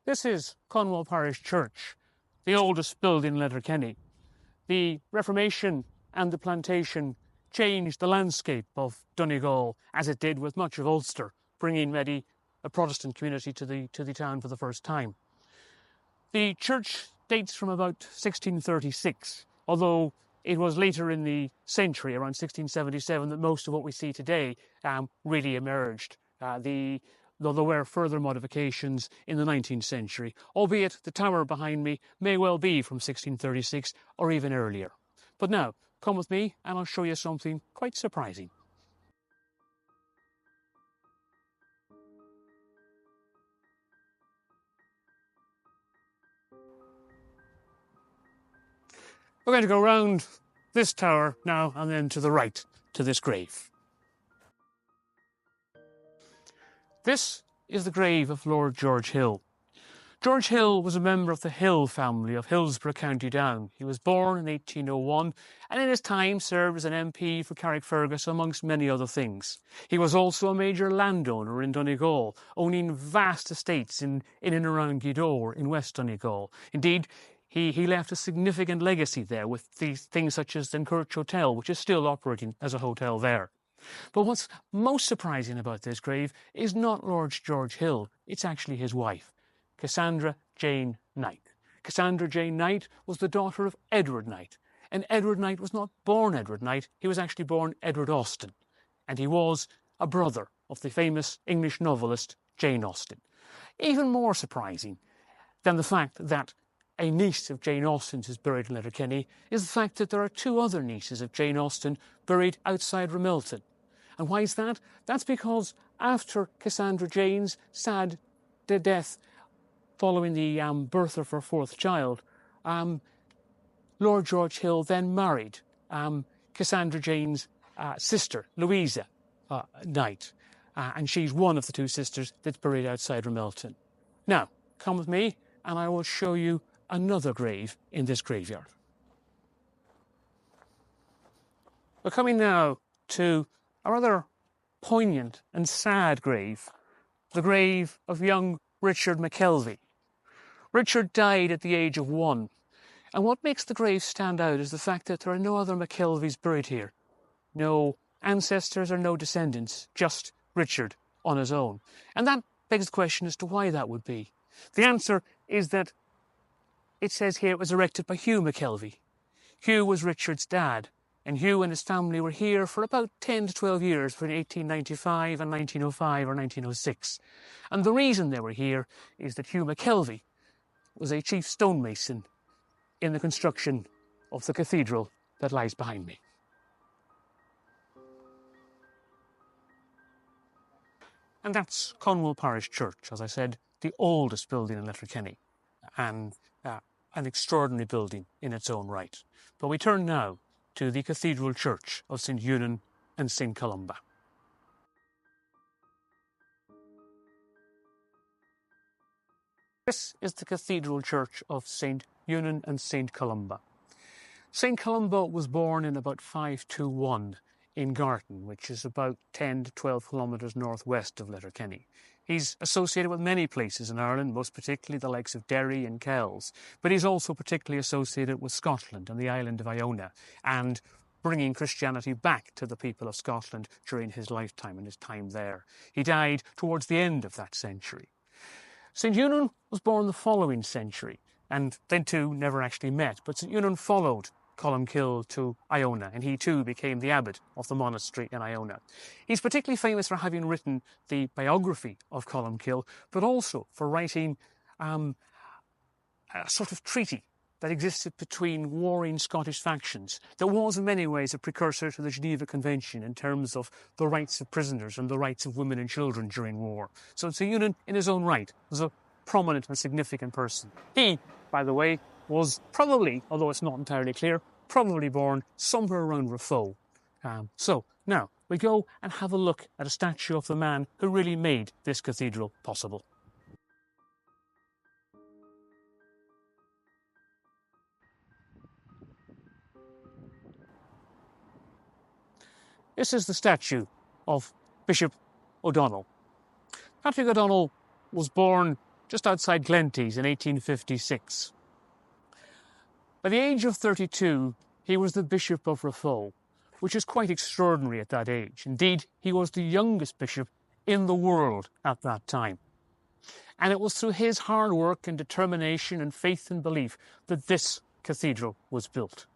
This is Conwal Parish Church, the oldest building in Letterkenny. The Reformation and the plantation changed the landscape of Donegal, as it did with much of Ulster, bringing ready a Protestant community to the town for the first time. The church dates from about 1636, although it was later in the century, around 1677, that most of what we see today really emerged. Though there were further modifications in the 19th century, albeit the tower behind me may well be from 1636 or even earlier. But now, come with me and I'll show you something quite surprising. We're going to go round this tower now and then to the right to this grave. This is the grave of Lord George Hill. George Hill was a member of the Hill family of Hillsborough, County Down. He was born in 1801 and in his time served as an MP for Carrickfergus amongst many other things. He was also a major landowner in Donegal, owning vast estates in and around Gweedore in West Donegal. Indeed, he left a significant legacy there with these things such as the Kirch Hotel, which is still operating as a hotel there. But what's most surprising about this grave is not Lord George Hill, it's actually his wife, Cassandra Jane Knight. Cassandra Jane Knight was the daughter of Edward Knight, and Edward Knight was not born Edward Knight, he was actually born Edward Austen, and he was a brother of the famous English novelist Jane Austen. Even more surprising than the fact that a niece of Jane Austen's is buried in Letterkenny is the fact that there are two other nieces of Jane Austen buried outside Ramelton. And why is that? That's because after Cassandra Jane's sad death following the birth of her fourth child, Lord George Hill then married Cassandra Jane's sister, Louisa Knight, and she's one of the two sisters that's buried outside Ramelton. Now, come with me and I will show you another grave in this graveyard. We're coming now to a rather poignant and sad grave, the grave of young Richard McKelvey. Richard died at the age of 1, and what makes the grave stand out is the fact that there are no other McKelveys buried here. No ancestors or no descendants, just Richard on his own. And that begs the question as to why that would be. The answer is that it says here it was erected by Hugh McKelvey. Hugh was Richard's dad, and Hugh and his family were here for about 10 to 12 years between 1895 and 1905 or 1906. And the reason they were here is that Hugh McKelvey was a chief stonemason in the construction of the cathedral that lies behind me. And that's Conwal Parish Church, as I said, the oldest building in Letterkenny, and an extraordinary building in its own right. But we turn now to the Cathedral Church of St. Eunan and St. Columba. This is the Cathedral Church of St. Eunan and St. Columba. St. Columba was born in about 521 in Garton, which is about 10 to 12 kilometres northwest of Letterkenny. He's associated with many places in Ireland, most particularly the likes of Derry and Kells, but he's also particularly associated with Scotland and the island of Iona, and bringing Christianity back to the people of Scotland during his lifetime and his time there. He died towards the end of that century. St. Eunan was born the following century, and then two never actually met, but St. Eunan followed Columkill to Iona, and he too became the abbot of the monastery in Iona. He's particularly famous for having written the biography of Columkill, but also for writing a sort of treaty that existed between warring Scottish factions that was in many ways a precursor to the Geneva Convention in terms of the rights of prisoners and the rights of women and children during war. So St. Eunan, in his own right, was a prominent and significant person. He, by the way, was probably, although it's not entirely clear, probably born somewhere around Raphoe. So now we go and have a look at a statue of the man who really made this cathedral possible. This is the statue of Bishop O'Donnell. Patrick O'Donnell was born just outside Glenties in 1856. By the age of 32, he was the Bishop of Raphoe, which is quite extraordinary at that age. Indeed, he was the youngest bishop in the world at that time. And it was through his hard work and determination and faith and belief that this cathedral was built.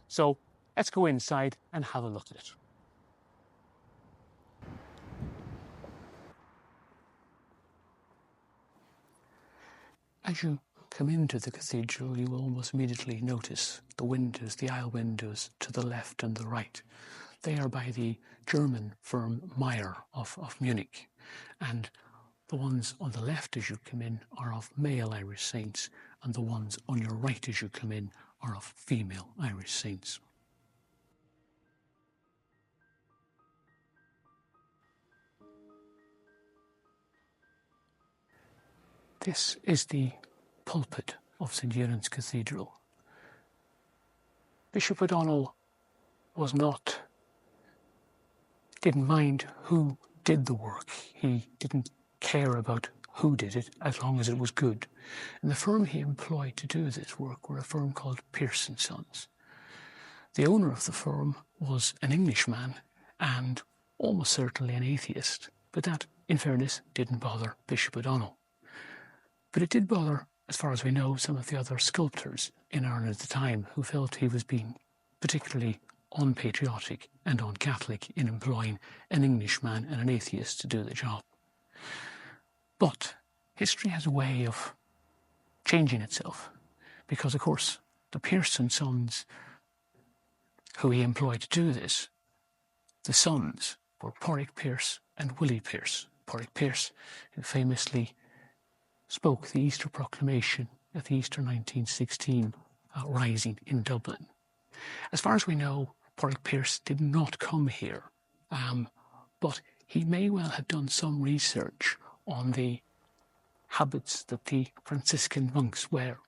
So let's go inside and have a look at it. As you come into the cathedral, you will almost immediately notice the windows, the aisle windows to the left and the right. They are by the German firm Meyer of Munich. And the ones on the left as you come in are of male Irish saints, and the ones on your right as you come in are of female Irish saints. This is the pulpit of St. Eunan's Cathedral. Bishop O'Donnell didn't mind who did the work. He didn't care about who did it as long as it was good. And the firm he employed to do this work were a firm called Parish & Sons. The owner of the firm was an Englishman and almost certainly an atheist, but that, in fairness, didn't bother Bishop O'Donnell. But it did bother, as far as we know, some of the other sculptors in Ireland at the time who felt he was being particularly unpatriotic and un-Catholic in employing an Englishman and an atheist to do the job. But history has a way of changing itself because, of course, the Parish & Sons who he employed to do this, the sons were Pádraig Pearse and Willie Pearse. Pádraig Pearse, who famously spoke the Easter proclamation at the Easter 1916 rising in Dublin. As far as we know, Pádraig Pearse did not come here, but he may well have done some research on the habits that the Franciscan monks wear.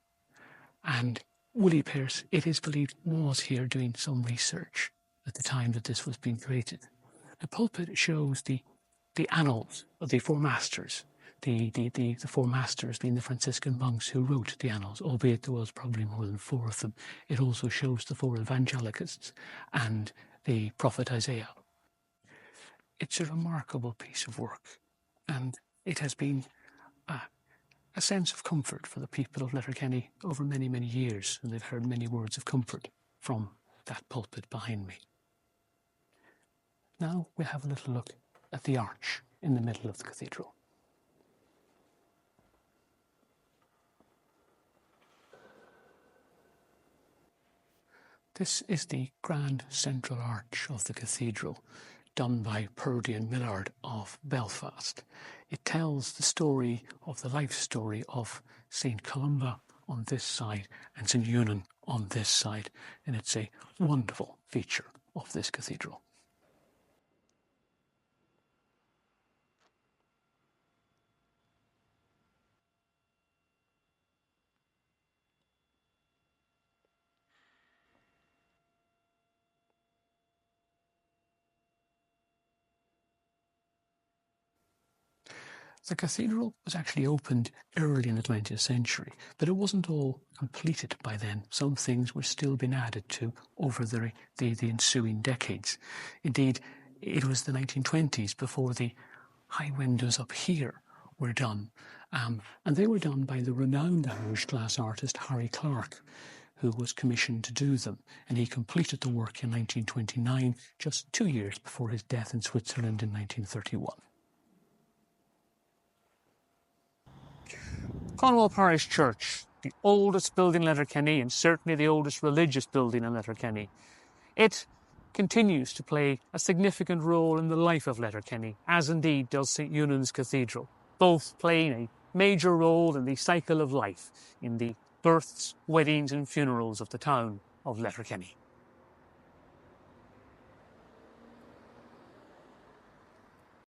And Willie Pearse, it is believed, was here doing some research at the time that this was being created. The pulpit shows the annals of the four masters, the four masters being the Franciscan monks who wrote the annals, albeit there was probably more than four of them. It also shows the four evangelists and the prophet Isaiah. It's a remarkable piece of work, and it has been a sense of comfort for the people of Letterkenny over many, many years, and they've heard many words of comfort from that pulpit behind me. Now we'll have a little look at the arch in the middle of the cathedral. This is the grand central arch of the cathedral, done by Purdy and Millard of Belfast. It tells the story of the life story of St. Columba on this side and St. Eunan on this side, and it's a wonderful feature of this cathedral. The cathedral was actually opened early in the 20th century, but it wasn't all completed by then. Some things were still being added to over the ensuing decades. Indeed, it was the 1920s before the high windows up here were done. And they were done by the renowned Irish glass artist Harry Clarke, who was commissioned to do them. And he completed the work in 1929, just 2 years before his death in Switzerland in 1931. Conwal Parish Church, the oldest building in Letterkenny and certainly the oldest religious building in Letterkenny. It continues to play a significant role in the life of Letterkenny, as indeed does St. Eunan's Cathedral, both playing a major role in the cycle of life, in the births, weddings and funerals of the town of Letterkenny.